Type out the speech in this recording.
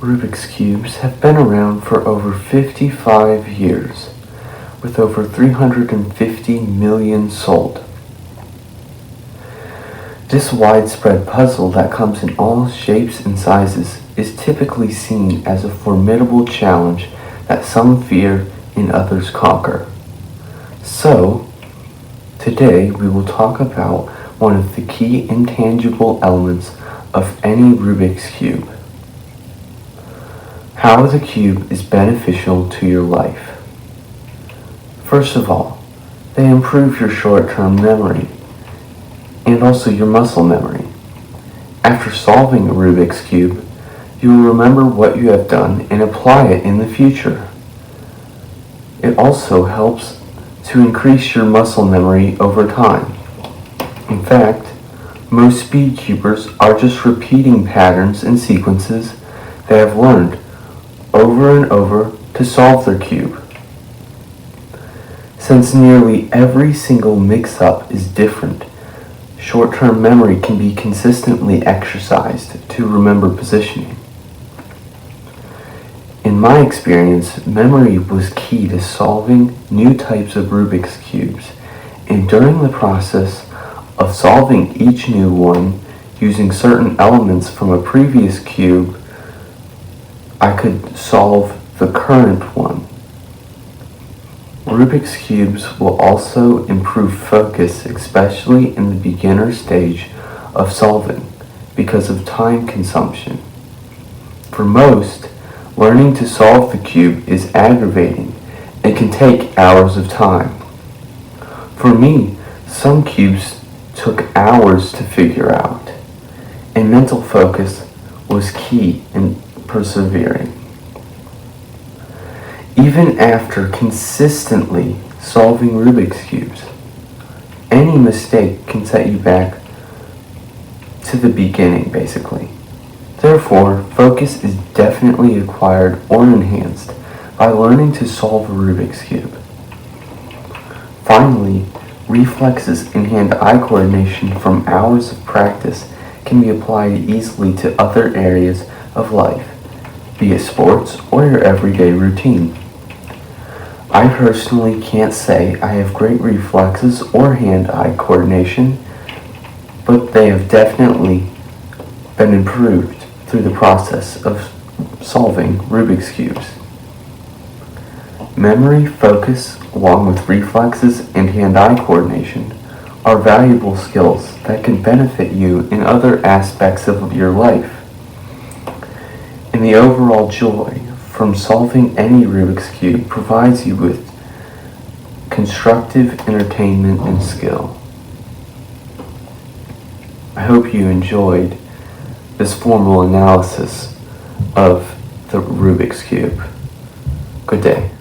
Rubik's Cubes have been around for over 55 years, with over 350 million sold. This widespread puzzle that comes in all shapes and sizes is typically seen as a formidable challenge that some fear and others conquer. So, today we will talk about one of the key intangible elements of any Rubik's Cube. How the cube is beneficial to your life. First of all, they improve your short-term memory and also your muscle memory. After solving a Rubik's Cube, you will remember what you have done and apply it in the future. It also helps to increase your muscle memory over time. In fact, most speed cubers are just repeating patterns and sequences they have learned over and over to solve their cube. Since nearly every single mix-up is different, short-term memory can be consistently exercised to remember positioning. In my experience, memory was key to solving new types of Rubik's Cubes, and during the process of solving each new one using certain elements from a previous cube, I could solve the current one. Rubik's Cubes will also improve focus, especially in the beginner stage of solving, because of time consumption. For most, learning to solve the cube is aggravating and can take hours of time. For me, some cubes took hours to figure out, and mental focus was key in persevering. Even after consistently solving Rubik's Cubes, any mistake can set you back to the beginning, basically. Therefore, focus is definitely acquired or enhanced by learning to solve a Rubik's Cube. Finally, reflexes and hand-eye coordination from hours of practice can be applied easily to other areas of life, be it sports or your everyday routine. I personally can't say I have great reflexes or hand-eye coordination, but they have definitely been improved through the process of solving Rubik's Cubes. Memory, focus, along with reflexes and hand-eye coordination are valuable skills that can benefit you in other aspects of your life. And the overall joy from solving any Rubik's Cube provides you with constructive entertainment and skill. I hope you enjoyed this formal analysis of the Rubik's Cube. Good day.